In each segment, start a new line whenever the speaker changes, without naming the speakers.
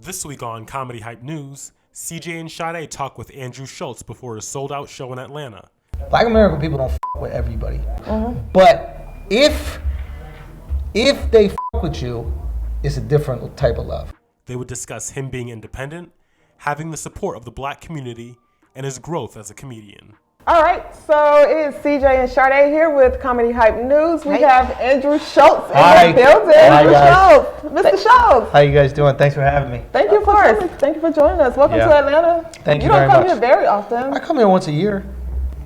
This week on Comedy Hype News, CJ and Sade talk with Andrew Schulz before a sold-out show in Atlanta.
Black American people don't with everybody. But if they with you, it's a different type of love.
They would discuss him being independent, having the support of the black community, and his growth as a comedian.
All right, so it's CJ and Sade here with Comedy Hype News. We have Andrew Schulz in the building.
Hi, guys.
Mr. Schulz.
How you guys doing? Thanks for having me.
Thank you for coming. Thank you for joining us. Welcome to Atlanta.
Thank you very much.
You don't come here very often.
I come here once a year.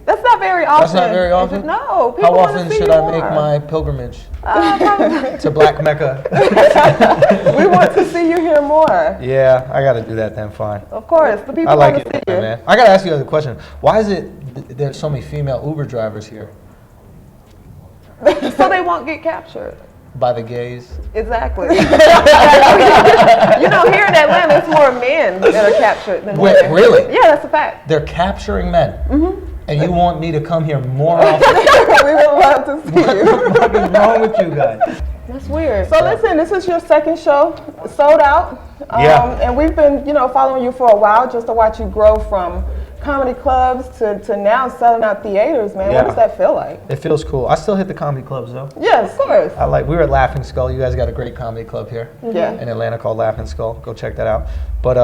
That's not very often.
That's not very often?
No.
How often should I make my pilgrimage to Black Mecca?
We want to see you here more.
Yeah, I got to do that then, fine.
Of course. The people
I like
want to
it,
see you.
man. I got to ask you a question. Why is it there's so many female Uber drivers here?
So they won't get captured.
By the gays?
Exactly. Here in Atlanta, it's more men that are captured than
Wait,
women.
really?
Yeah, that's a fact.
They're capturing men. And you want me to come here more often?
We would love to see you.
What is wrong with you guys?
That's weird. So listen, this is your second show, sold out. And we've been, following you for a while just to watch you grow from comedy clubs to now selling out theaters, man.
Yeah.
What does that feel like?
It feels cool. I still hit the comedy clubs though.
Yes, of course.
We were at Laughing Skull. You guys got a great comedy club here in Atlanta called Laughing Skull. Go check that out. But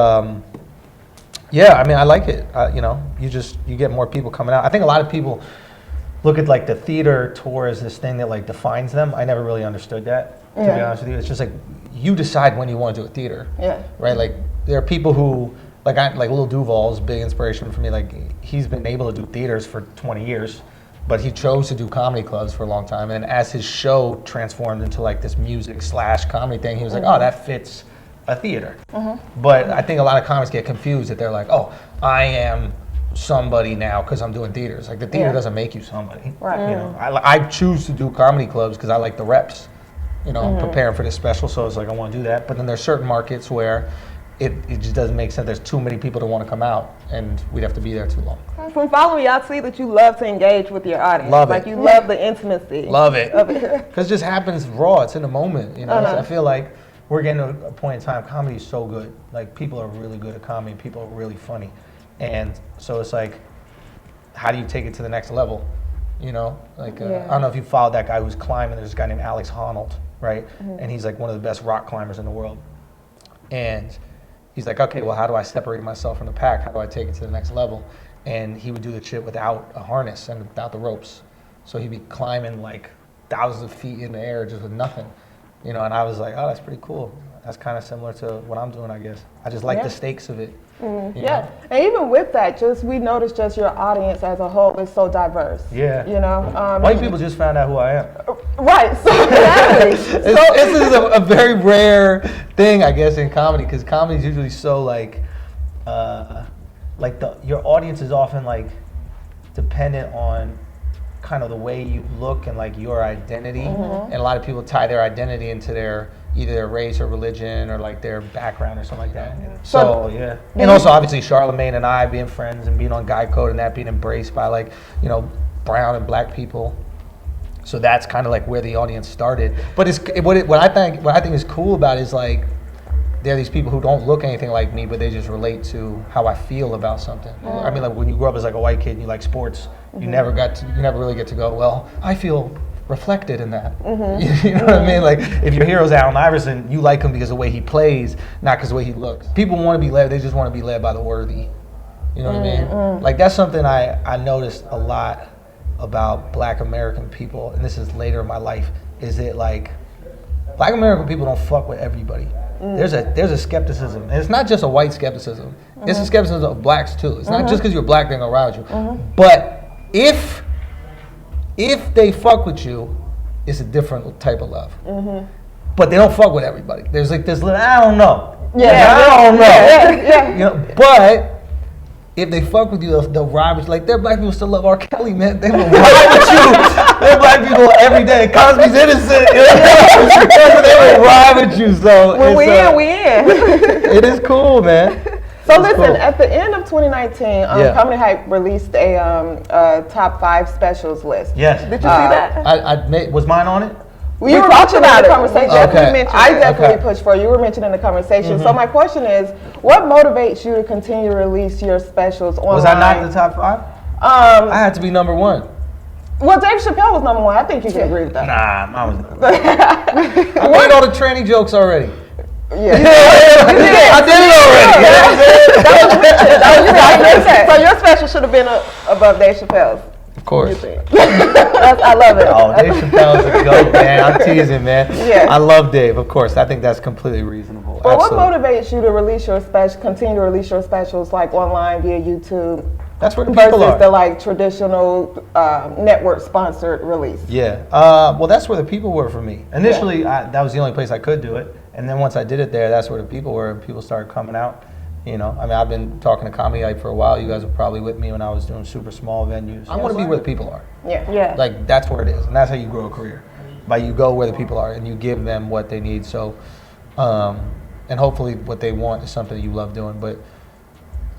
yeah, I mean, I like it. You get more people coming out. I think a lot of people look at like the theater tour as this thing that like defines them. I never really understood that, to be honest with you. It's just like you decide when you want to do a theater. Yeah. Right? Like there are people who like Lil Duval's big inspiration for me. Like he's been able to do theaters for 20 years, but he chose to do comedy clubs for a long time. And as his show transformed into like this music/comedy thing, he was like, oh, that fits a theater. But I think a lot of comics get confused that they're like, oh, I am somebody now because I'm doing theaters. Like the theater doesn't make you somebody. Right. I choose to do comedy clubs because I like the reps. Preparing for this special, so it's like I want to do that. But then there's certain markets where it just doesn't make sense. There's too many people that want to come out, and we'd have to be there too long.
From following you, I see that you love to engage with your audience.
Love it.
Like you love the intimacy.
Love it. Because it just happens raw. It's in the moment. I feel like we're getting to a point in time. Comedy is so good. Like people are really good at comedy. People are really funny, and so it's like, how do you take it to the next level? I don't know if you followed that guy who's climbing. There's this guy named Alex Honnold, right? And he's like one of the best rock climbers in the world. And he's like, okay, well, how do I separate myself from the pack? How do I take it to the next level? And he would do the shit without a harness and without the ropes. So he'd be climbing like thousands of feet in the air just with nothing. And I was like, oh, that's pretty cool. That's kind of similar to what I'm doing, I guess. I just like the stakes of it.
And even with that, we noticed your audience as a whole is so diverse. Yeah.
White people just found out who I am.
Right. So exactly.
This is a very rare thing, I guess, in comedy, because comedy is usually so your audience is often like dependent on kind of the way you look and like your identity, and a lot of people tie their identity into their either their race or religion or like their background or something like that. So yeah, and also obviously Charlemagne and I being friends and being on Guy Code and that being embraced by brown and black people. So that's kind of like where the audience started. But what I think is cool about it is like there are these people who don't look anything like me, but they just relate to how I feel about something. I mean, like when you grow up as like a white kid and you like sports, you never really get to go, well, I feel reflected in that. You know what I mean? Like if your hero's Allen Iverson, you like him because of the way he plays, not because of the way he looks. People want to be led, they just want to be led by the worthy. You know what I mean? Like that's something I noticed a lot about Black American people, and this is later in my life, is that like Black American people don't fuck with everybody. There's a skepticism, and it's not just a white skepticism. It's a skepticism of blacks too. It's not just because you're black they're gonna around you. But if they fuck with you, it's a different type of love. But they don't fuck with everybody. There's like this little, I don't know. I don't know. But if they fuck with you, they'll ride with you. Like, there are black people still love R. Kelly, man. They will ride with you. There are black people every day. Cosby's innocent. They will ride with you. So
when we in.
It is cool, man.
So listen, at the end of 2019, Comedy Hype released a top 5 specials list.
Yes.
Did you see that?
Was mine on it?
You were mentioned in the conversation.
Okay.
I definitely pushed for it. You were mentioned in the conversation. So my question is, what motivates you to continue to release your specials online?
Was I not in the top 5? I had to be number 1.
Well, Dave Chappelle was number 1. I think you can agree with that.
Nah, I was number 1. I made all the tranny jokes already.
Yeah.
I did it already.
That was so your special should have been above Dave Chappelle's.
Of course.
I love it.
Oh, Dave Chappelle's a goat, man. I'm teasing, man.
Yeah.
I love Dave, of course. I think that's completely reasonable.
Well, what motivates you to release your special, continue to release your specials like online via YouTube?
That's where the people
versus
are.
the like traditional network sponsored release.
Yeah. Well, that's where the people were for me. Initially, that was the only place I could do it. And then once I did it there, that's where the people were. And people started coming out. You know, I mean, I've been talking to Comedy Hype for a while. You guys were probably with me when I was doing super small venues. I want to be where the people are.
Yeah.
Like, that's where it is. And that's how you grow a career. By you go where the people are and you give them what they need. So, and hopefully what they want is something that you love doing. But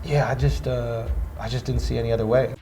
yeah, I just didn't see any other way.